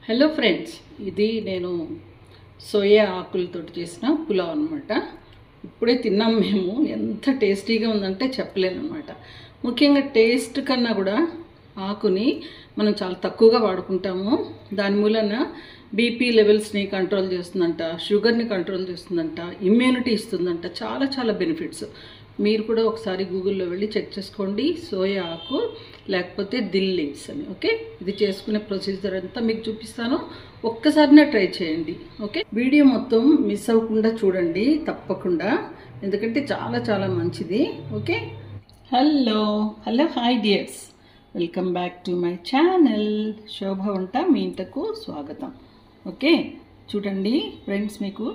Hello friends, ఇది నేను soya ఆకులతో చేసిన పులావ్ అనమాట. ఇప్పుడే తిన్నాం మేము. ఎంత టేస్టీగా ఉందంటే చెప్పలేను అనమాట. ముఖ్యంగా టేస్ట్ కన్నా కూడా ఆకుని మనం చాలా తక్కువగా వాడుకుంటాము. దాని మూలన బీపీ లెవెల్స్ని కంట్రోల్ చేస్తుందంట, షుగర్ని కంట్రోల్ చేస్తుందంట, ఇమ్యూనిటీ ఇస్తుందంట. చాలా చాలా బెనిఫిట్స్. మీరు కూడా ఒకసారి గూగుల్లో వెళ్ళి చెక్ చేసుకోండి, సోయా ఆకు లేకపోతే దిల్ లీవ్స్ అని. ఓకే, ఇది చేసుకునే ప్రొసీజర్ అంతా మీకు చూపిస్తాను. ఒక్కసారినే ట్రై చేయండి. ఓకే, వీడియో మొత్తం మిస్ అవ్వకుండా చూడండి తప్పకుండా, ఎందుకంటే చాలా చాలా మంచిది. Okay, hello hi dears, welcome back to my channel Shobha వంట మీ ఇంటకు స్వాగతం. ఓకే, చూడండి ఫ్రెండ్స్, మీకు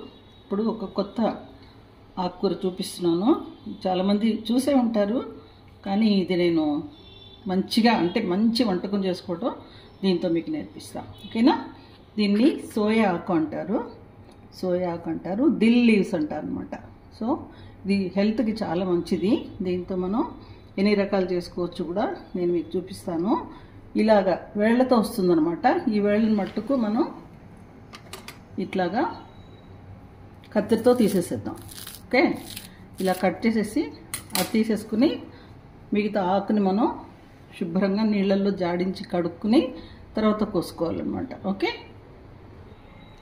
ఇప్పుడు ఒక కొత్త ఆకుకూర చూపిస్తున్నాను. చాలామంది చూసే ఉంటారు, కానీ ఇది నేను మంచిగా అంటే మంచి వంటకం చేసుకోవడం దీంతో మీకు నేర్పిస్తాను. ఓకేనా, దీన్ని సోయా ఆకు అంటారు, దిల్ లీవ్స్ అంటారు అనమాట. సో ఇది హెల్త్కి చాలా మంచిది. దీంతో మనం ఎన్ని రకాలు చేసుకోవచ్చు కూడా నేను మీకు చూపిస్తాను. ఇలాగా వేళ్లతో వస్తుందన్నమాట. ఈ వేళ్ళని మట్టుకు మనం ఇట్లాగా కత్తిరితో తీసేసేద్దాం. ఓకే, ఇలా కట్ చేసేసి అది తీసేసుకుని మిగతా ఆకుని మనం శుభ్రంగా నీళ్ళల్లో జాడించి కడుక్కుని తర్వాత కోసుకోవాలన్నమాట. ఓకే,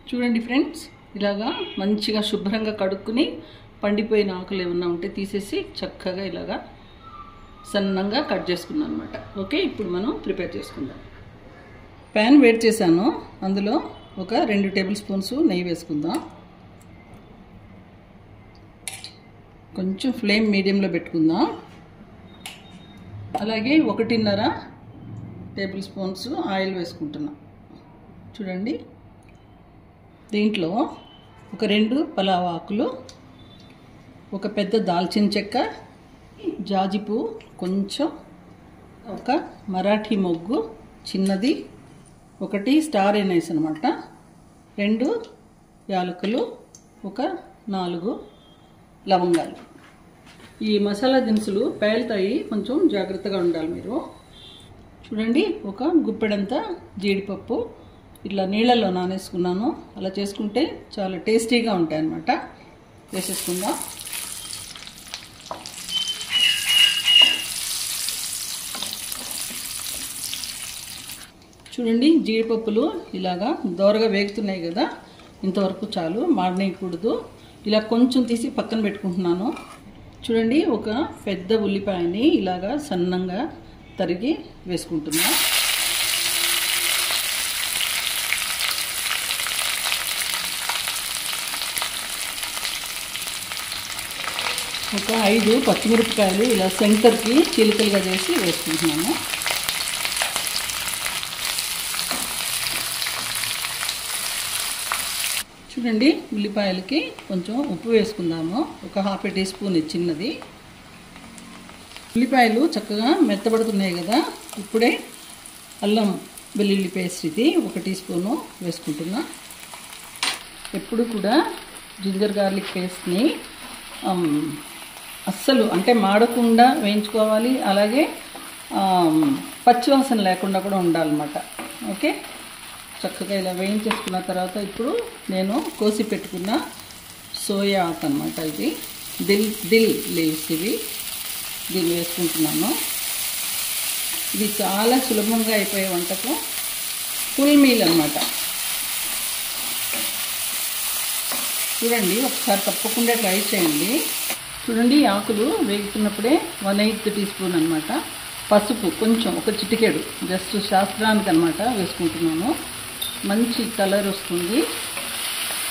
చూడండి ఫ్రెండ్స్, ఇలాగా మంచిగా శుభ్రంగా కడుక్కుని పండిపోయిన ఆకులు ఏమన్నా ఉంటే తీసేసి చక్కగా ఇలాగా సన్నంగా కట్ చేసుకున్నాను అనమాట. ఓకే, ఇప్పుడు మనం ప్రిపేర్ చేసుకుందాం. ప్యాన్ వేడి చేశాను, అందులో ఒక 2 టేబుల్ స్పూన్స్ నెయ్యి వేసుకుందాం. కొంచెం ఫ్లేమ్ మీడియంలో పెట్టుకుందాం. అలాగే 1.5 టేబుల్ స్పూన్స్ ఆయిల్ వేసుకుంటున్నాం. చూడండి, దీంట్లో ఒక 2 పలావ్ ఆకులు, ఒక పెద్ద దాల్చిన చెక్క, జాజిపువ్వు కొంచెం, ఒక మరాఠీ మొగ్గు చిన్నది, 1 స్టార్ ఎనైస్ అనమాట, 2 యాలకులు, ఒక 4 లవంగాలు. ఈ మసాలా దినుసులు పేలుతాయి, కొంచెం జాగ్రత్తగా ఉండాలి మీరు. చూడండి, ఒక గుప్పెడంతా జీడిపప్పు ఇట్లా నీళ్ళల్లో నానేసుకున్నాను. అలా చేసుకుంటే చాలా టేస్టీగా ఉంటాయి అన్నమాట. వేసేసుకుందాం. చూడండి, జీడిపప్పులు ఇలాగా దోరగా వేగుతున్నాయి కదా, ఇంతవరకు చాలు, మాడనేయకూడదు. ఇలా కొంచెం తీసి పక్కన పెట్టుకుంటున్నాను. చూడండి, ఒక పెద్ద ఉల్లిపాయని ఇలాగా సన్నంగా తరిగి వేసుకుంటున్నా. ఒక 5 పచ్చిమిరపకాయలు ఇలా సెంటర్కి చీలికలుగా చేసి వేసుకుంటున్నాను. చూడండి, ఉల్లిపాయలకి కొంచెం ఉప్పు వేసుకుందాము, ఒక 1/2 టీ స్పూన్ చిన్నది. ఉల్లిపాయలు చక్కగా మెత్తబడుతున్నాయి కదా, ఇప్పుడే అల్లం వెల్లుల్లి పేస్ట్ ఇది 1 టీ స్పూను వేసుకుంటున్నా. ఎప్పుడు కూడా జింజర్ గార్లిక్ పేస్ట్ని అస్సలు అంటే మాడకుండా వేయించుకోవాలి, అలాగే పచ్చివాసన లేకుండా కూడా ఉండాలన్నమాట. ఓకే, చక్కగా ఇలా వేయించేసుకున్న తర్వాత ఇప్పుడు నేను కోసి పెట్టుకున్న సోయా ఆకు అనమాట, ఇది దిల్ లీవ్స్, దీన్ని వేసుకుంటున్నాను. ఇది చాలా సులభంగా అయిపోయే వంటకం, ఫుల్ మీల్ అనమాట. చూడండి, ఒకసారి తప్పకుండా ట్రై చేయండి. చూడండి, ఆకులు వేగుతున్నప్పుడే 1/8 టీ స్పూన్ అనమాట పసుపు, కొంచెం ఒక చిటికెడు, జస్ట్ శాస్త్రానికి అనమాట వేసుకుంటున్నాను. మంచి కలర్ వస్తుంది,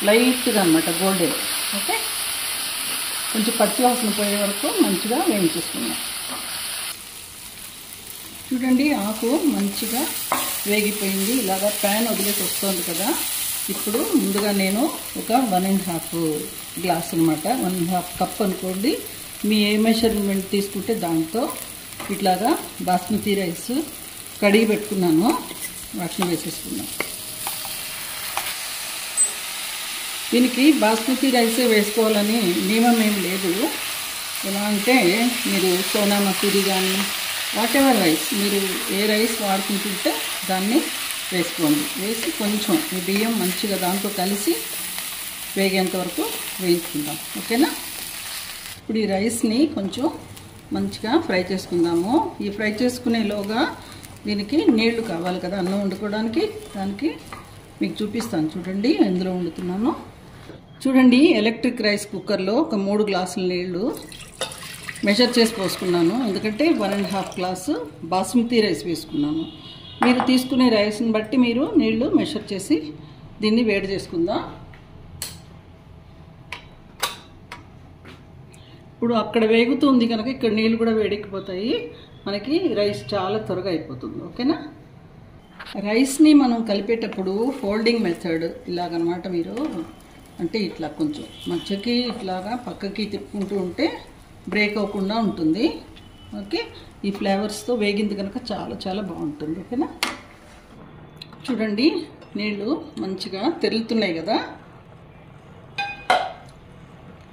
లైట్గా అనమాట, గోల్డెన్. ఓకే, కొంచెం పచ్చివాసన పోయే వరకు మంచిగా వేయించేసుకున్నాం. చూడండి, ఆకు మంచిగా వేగిపోయింది, ఇలాగా ప్యాన్ వదిలేసి వస్తుంది కదా. ఇప్పుడు ముందుగా నేను ఒక 1.5 గ్లాస్ అనమాట, 1.5 కప్ అనుకోండి, మీ ఏ మెజర్మెంట్ తీసుకుంటే దాంతో ఇట్లాగా బాస్మతి రైస్ కడిగి పెట్టుకున్నాను, వాటిని వేసేసుకున్నాను. దీనికి బాస్మతి రైసే వేసుకోవాలని నియమం ఏం లేదు. ఎలా అంటే మీరు సోనా మసూరి కానీ వాట్ ఎవర్ రైస్, మీరు ఏ రైస్ వాడుకుంటుంటే దాన్ని వేసుకోండి. వేసి కొంచెం ఈ బియ్యం మంచిగా దాంతో కలిసి వేగేంత వరకు వేయించుకుందాం. ఓకేనా? ఇప్పుడు ఈ రైస్ని కొంచెం మంచిగా ఫ్రై చేసుకుందాము. ఈ ఫ్రై చేసుకునేలోగా దీనికి నీళ్లు కావాలి కదా అన్నం వండుకోవడానికి. దానికి మీకు చూపిస్తాను చూడండి ఎందులో వండుతున్నాను. చూడండి, ఎలక్ట్రిక్ రైస్ కుక్కర్లో ఒక 3 గ్లాసుల నీళ్లు మెజర్ చేసి పోసుకున్నాను. ఎందుకంటే 1.5 గ్లాసు బాస్మతి రైస్ వేసుకున్నాను. మీరు తీసుకునే రైస్ని బట్టి మీరు నీళ్లు మెజర్ చేసి దీన్ని వేడి చేసుకుందాం. ఇప్పుడు అక్కడ వేగుతుంది కనుక ఇక్కడ నీళ్ళు కూడా వేడెక్కిపోతాయి. మనకి రైస్ చాలా త్వరగా అయిపోతుంది. ఓకేనా? రైస్ని మనం కలిపేటప్పుడు ఫోల్డింగ్ మెథడ్ ఇలాగనమాట. మీరు అంటే ఇట్లా కొంచెం మధ్యకి ఇట్లాగా పక్కకి తిప్పుకుంటూ ఉంటే బ్రేక్ అవ్వకుండా ఉంటుంది. ఓకే, ఈ ఫ్లేవర్స్తో వేగింది కనుక చాలా చాలా బాగుంటుంది. ఓకేనా? చూడండి, నీళ్ళు మంచిగా తెరులుతున్నాయి కదా.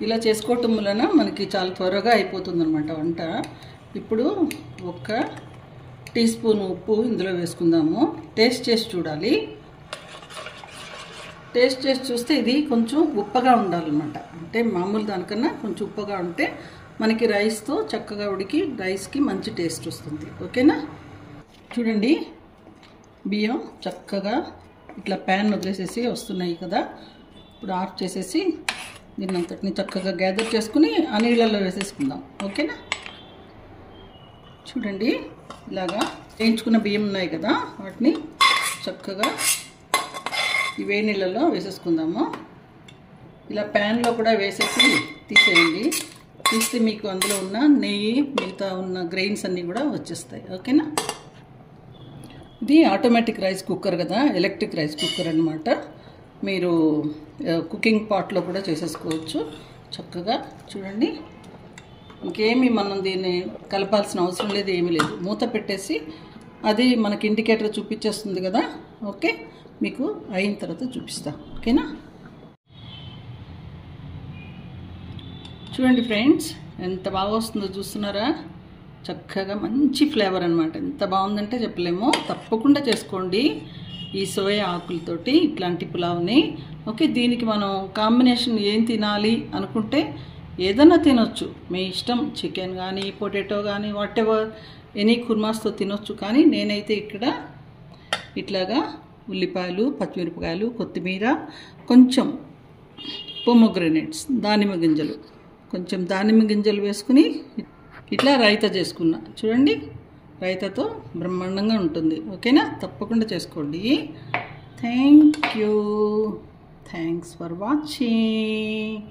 ఇలా చేసుకోవటం వలన మనకి చాలా త్వరగా అయిపోతుంది అనమాట వంట. ఇప్పుడు 1 టీ స్పూన్ ఉప్పు ఇందులో వేసుకుందాము. టేస్ట్ చేసి చూడాలి. టేస్ట్ చేసి చూస్తే ఇది కొంచెం ఉప్పగా ఉండాలన్నమాట. అంటే మామూలు దానికన్నా కొంచెం ఉప్పగా ఉంటే మనకి రైస్తో చక్కగా ఉడికి రైస్కి మంచి టేస్ట్ వస్తుంది. ఓకేనా? చూడండి, బియ్యం చక్కగా ఇట్లా ప్యాన్ వదిలేసేసి వస్తున్నాయి కదా. ఇప్పుడు ఆఫ్ చేసేసి దీన్ని అంతటిని చక్కగా గ్యాదర్ చేసుకుని ఆ నీళ్ళల్లో వేసేసుకుందాం. ఓకేనా? చూడండి, ఇలాగా వేయించుకున్న బియ్యం ఉన్నాయి కదా, వాటిని చక్కగా ఈ వేడి నీళ్ళల్లో వేసేసుకుందాము. ఇలా ప్యాన్లో కూడా వేసేసి తీసేయండి. తీస్తే మీకు అందులో ఉన్న నెయ్యి మిగతా ఉన్న గ్రెయిన్స్ అన్నీ కూడా వచ్చేస్తాయి. ఓకేనా? ఇది ఆటోమేటిక్ రైస్ కుక్కర్ కదా, ఎలక్ట్రిక్ రైస్ కుక్కర్ అనమాట. మీరు కుకింగ్ పాట్లో కూడా చేసేసుకోవచ్చు చక్కగా. చూడండి, ఇంకేమీ మనం దీన్ని కలపాల్సిన అవసరం లేదు, ఏమీ లేదు. మూత పెట్టేసి అది మనకి ఇండికేటర్ చూపించేస్తుంది కదా. ఓకే, మీకు అయిన తర్వాత చూపిస్తా. ఓకేనా? చూడండి ఫ్రెండ్స్, ఎంత బాగా వస్తుందో చూస్తున్నారా? చక్కగా మంచి ఫ్లేవర్ అనమాట. ఎంత బాగుందంటే చెప్పలేము. తప్పకుండా చేసుకోండి ఈ సోయా ఆకులతోటి ఇట్లాంటి పులావ్ని. ఓకే, దీనికి మనం కాంబినేషన్ ఏం తినాలి అనుకుంటే ఏదైనా తినొచ్చు, మీ ఇష్టం. చికెన్ కానీ పొటాటో కానీ వాట్ ఎవర్ ఎనీ కుర్మాస్తో తినొచ్చు. కానీ నేనైతే ఇక్కడ ఇట్లాగా ఉల్లిపాయలు, పచ్చిమిరపకాయలు, కొత్తిమీర, కొంచెం పొమోగ్రనేట్స్ దానిమ్మ గింజలు, కొంచెం దానిమ్మ గింజలు వేసుకుని ఇట్లా రైతా చేసుకున్నా. చూడండి, రైతాతో బ్రహ్మాండంగా ఉంటుంది. ఓకేనా? తప్పకుండా చేసుకోండి. Thank you. Thanks for watching.